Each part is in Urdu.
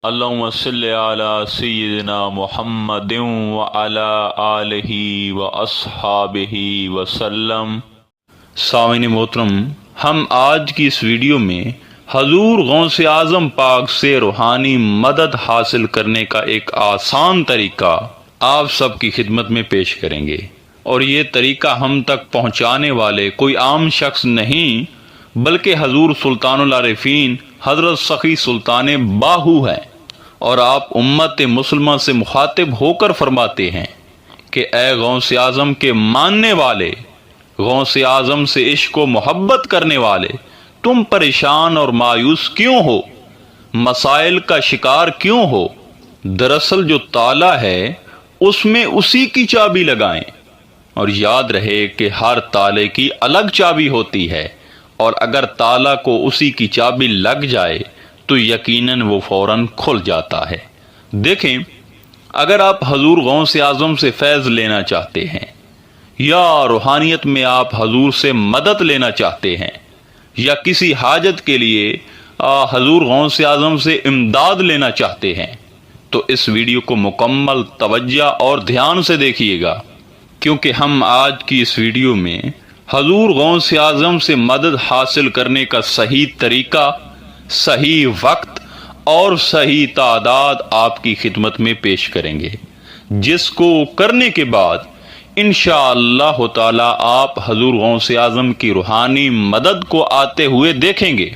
اللہم صلی علی سیدنا محمد و علی آلہ و اصحابہ وسلم۔ سامعین محترم، ہم آج کی اس ویڈیو میں حضور غوث اعظم پاک سے روحانی مدد حاصل کرنے کا ایک آسان طریقہ آپ سب کی خدمت میں پیش کریں گے، اور یہ طریقہ ہم تک پہنچانے والے کوئی عام شخص نہیں بلکہ حضور سلطان العارفین حضرت سخی سلطان باہو ہیں، اور آپ امت مسلمہ سے مخاطب ہو کر فرماتے ہیں کہ اے غوث اعظم کے ماننے والے، غوث اعظم سے عشق و محبت کرنے والے، تم پریشان اور مایوس کیوں ہو؟ مسائل کا شکار کیوں ہو؟ دراصل جو تالا ہے اس میں اسی کی چابی لگائیں، اور یاد رہے کہ ہر تالے کی الگ چابی ہوتی ہے، اور اگر تالا کو اسی کی چابی لگ جائے تو یقیناً وہ فوراً کھل جاتا ہے۔ دیکھیں، اگر آپ حضور غوث اعظم سے فیض لینا چاہتے ہیں، یا روحانیت میں آپ حضور سے مدد لینا چاہتے ہیں، یا کسی حاجت کے لیے حضور غوث اعظم سے امداد لینا چاہتے ہیں، تو اس ویڈیو کو مکمل توجہ اور دھیان سے دیکھیے گا، کیونکہ ہم آج کی اس ویڈیو میں حضور غوث اعظم سے مدد حاصل کرنے کا صحیح طریقہ، صحیح وقت اور صحیح تعداد آپ کی خدمت میں پیش کریں گے، جس کو کرنے کے بعد انشاءاللہ تعالی آپ حضور غوث اعظم کی روحانی مدد کو آتے ہوئے دیکھیں گے۔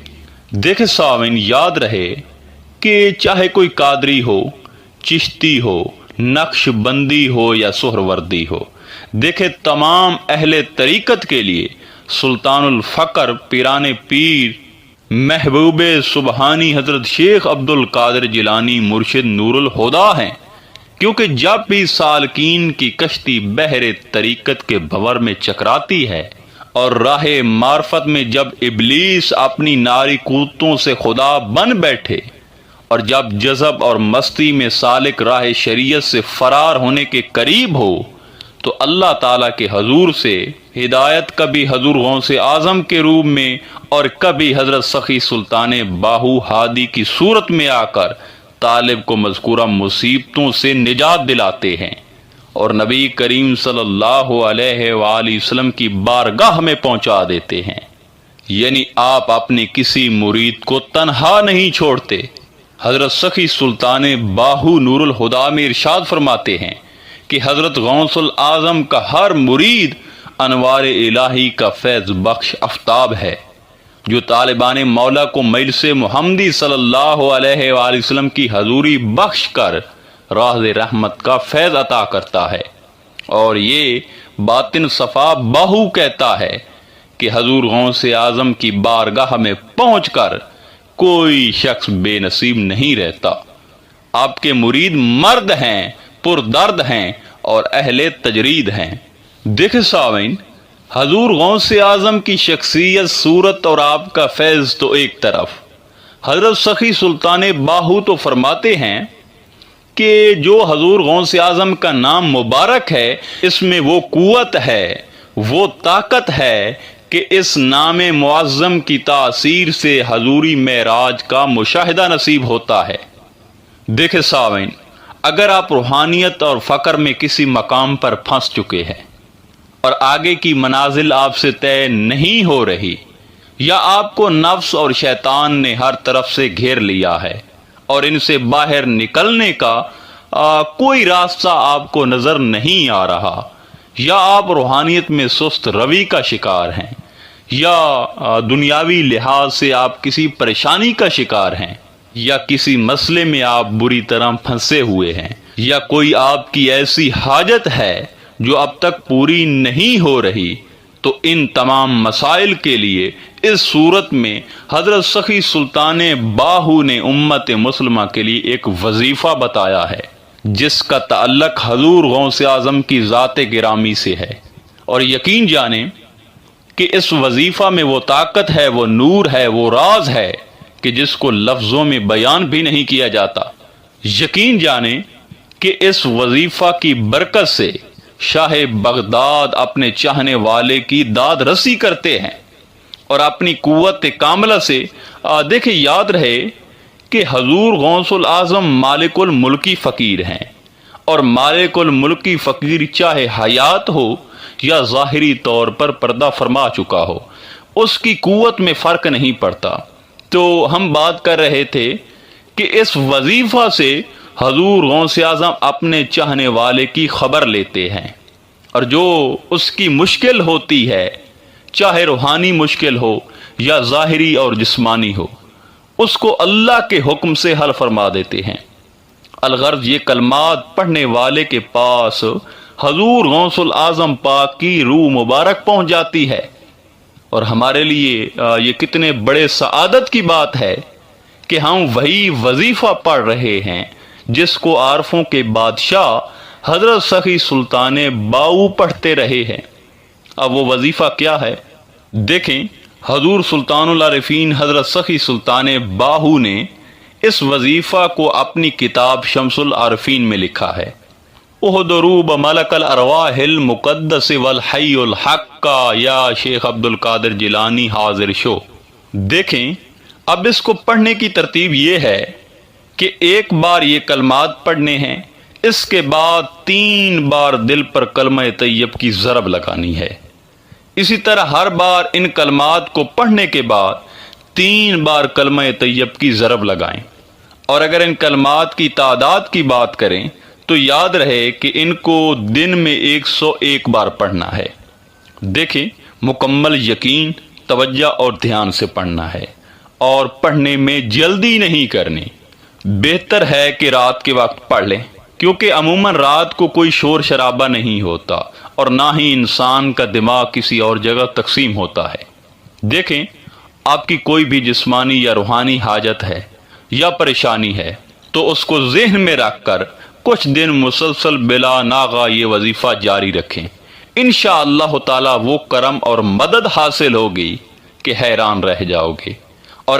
دیکھیں سامعین، یاد رہے کہ چاہے کوئی قادری ہو، چشتی ہو، نقش بندی ہو یا سہروردی ہو، دیکھیں تمام اہل طریقت کے لیے سلطان الفقر پیران پیر محبوب سبحانی حضرت شیخ عبد القادر جیلانی مرشد نور الہدیٰ ہیں، کیونکہ جب بھی سالکین کی کشتی بحر طریقت کے بھور میں چکراتی ہے اور راہ معرفت میں جب ابلیس اپنی ناری قوتوں سے خدا بن بیٹھے، اور جب جذب اور مستی میں سالک راہ شریعت سے فرار ہونے کے قریب ہو، تو اللہ تعالیٰ کے حضور سے ہدایت کبھی حضور غوث اعظم کے روپ میں اور کبھی حضرت سخی سلطان باہو ہادی کی صورت میں آ کر طالب کو مذکورہ مصیبتوں سے نجات دلاتے ہیں، اور نبی کریم صلی اللہ علیہ وآلہ وسلم کی بارگاہ میں پہنچا دیتے ہیں۔ یعنی آپ اپنے کسی مرید کو تنہا نہیں چھوڑتے۔ حضرت سخی سلطان باہو نور الہدیٰ میں ارشاد فرماتے ہیں کہ حضرت غوث الاعظم کا ہر مرید انوار الہی کا فیض بخش آفتاب ہے، جو طالبان مولا کو مجلس محمدی صلی اللہ علیہ وآلہ وسلم کی حضوری بخش کر راز رحمت کا فیض عطا کرتا ہے۔ اور یہ باطن صفا باہو کہتا ہے کہ حضور غوث اعظم کی بارگاہ میں پہنچ کر کوئی شخص بے نصیب نہیں رہتا۔ آپ کے مرید مرد ہیں، پردرد ہیں اور اہل تجرید ہیں۔ دیکھیں سامعین، حضور غوث اعظم کی شخصیت، صورت اور آپ کا فیض تو ایک طرف، حضرت سخی سلطان باہو تو فرماتے ہیں کہ جو حضور غوث اعظم کا نام مبارک ہے، اس میں وہ قوت ہے، وہ طاقت ہے کہ اس نام معظم کی تاثیر سے حضوری معراج کا مشاہدہ نصیب ہوتا ہے۔ دیکھیں سامعین، اگر آپ روحانیت اور فقر میں کسی مقام پر پھنس چکے ہیں اور آگے کی منازل آپ سے طے نہیں ہو رہی، یا آپ کو نفس اور شیطان نے ہر طرف سے گھیر لیا ہے اور ان سے باہر نکلنے کا کوئی راستہ آپ کو نظر نہیں آ رہا، یا آپ روحانیت میں سست روی کا شکار ہیں، یا دنیاوی لحاظ سے آپ کسی پریشانی کا شکار ہیں، یا کسی مسئلے میں آپ بری طرح پھنسے ہوئے ہیں، یا کوئی آپ کی ایسی حاجت ہے جو اب تک پوری نہیں ہو رہی، تو ان تمام مسائل کے لیے اس صورت میں حضرت سخی سلطان باہو نے امت مسلمہ کے لیے ایک وظیفہ بتایا ہے، جس کا تعلق حضور غوث اعظم کی ذات گرامی سے ہے۔ اور یقین جانیں کہ اس وظیفہ میں وہ طاقت ہے، وہ نور ہے، وہ راز ہے کہ جس کو لفظوں میں بیان بھی نہیں کیا جاتا۔ یقین جانیں کہ اس وظیفہ کی برکت سے شاہ بغداد اپنے چاہنے والے کی داد رسی کرتے ہیں، اور اپنی قوت کاملہ سے دیکھیں، یاد رہے کہ حضور غوث العظم مالک الملکی فقیر ہیں، اور مالک الملکی فقیر چاہے حیات ہو یا ظاہری طور پر پردہ فرما چکا ہو، اس کی قوت میں فرق نہیں پڑتا۔ تو ہم بات کر رہے تھے کہ اس وظیفہ سے حضور غوث اعظم اپنے چاہنے والے کی خبر لیتے ہیں، اور جو اس کی مشکل ہوتی ہے، چاہے روحانی مشکل ہو یا ظاہری اور جسمانی ہو، اس کو اللہ کے حکم سے حل فرما دیتے ہیں۔ الغرض یہ کلمات پڑھنے والے کے پاس حضور غوث العظم پاک کی روح مبارک پہنچ جاتی ہے، اور ہمارے لیے یہ کتنے بڑے سعادت کی بات ہے کہ ہم وہی وظیفہ پڑھ رہے ہیں جس کو عارفوں کے بادشاہ حضرت سخی سلطان باؤ پڑھتے رہے ہیں۔ اب وہ وظیفہ کیا ہے؟ دیکھیں، حضور سلطان العارفین حضرت سخی سلطان باہو نے اس وظیفہ کو اپنی کتاب شمس العارفین میں لکھا ہے۔ احضروا بملک الارواح المقدس والحی الحق کا یا شیخ عبد القادر جیلانی حاضر شو۔ دیکھیں، اب اس کو پڑھنے کی ترتیب یہ ہے کہ ایک بار یہ کلمات پڑھنے ہیں، اس کے بعد 3 بار دل پر کلمہ طیب کی ضرب لگانی ہے۔ اسی طرح ہر بار ان کلمات کو پڑھنے کے بعد 3 بار کلمہ طیب کی ضرب لگائیں، اور اگر ان کلمات کی تعداد کی بات کریں تو یاد رہے کہ ان کو دن میں 101 بار پڑھنا ہے۔ دیکھیں، مکمل یقین، توجہ اور دھیان سے پڑھنا ہے، اور پڑھنے میں جلدی نہیں کرنی۔ بہتر ہے کہ رات کے وقت پڑھ لیں، کیونکہ عموماً رات کو کوئی شور شرابہ نہیں ہوتا، اور نہ ہی انسان کا دماغ کسی اور جگہ تقسیم ہوتا ہے۔ دیکھیں، آپ کی کوئی بھی جسمانی یا روحانی حاجت ہے یا پریشانی ہے تو اس کو ذہن میں رکھ کر کچھ دن مسلسل بلا ناغہ یہ وظیفہ جاری رکھیں۔ انشاءاللہ تعالی وہ کرم اور مدد حاصل ہوگی کہ حیران رہ جاؤ گے۔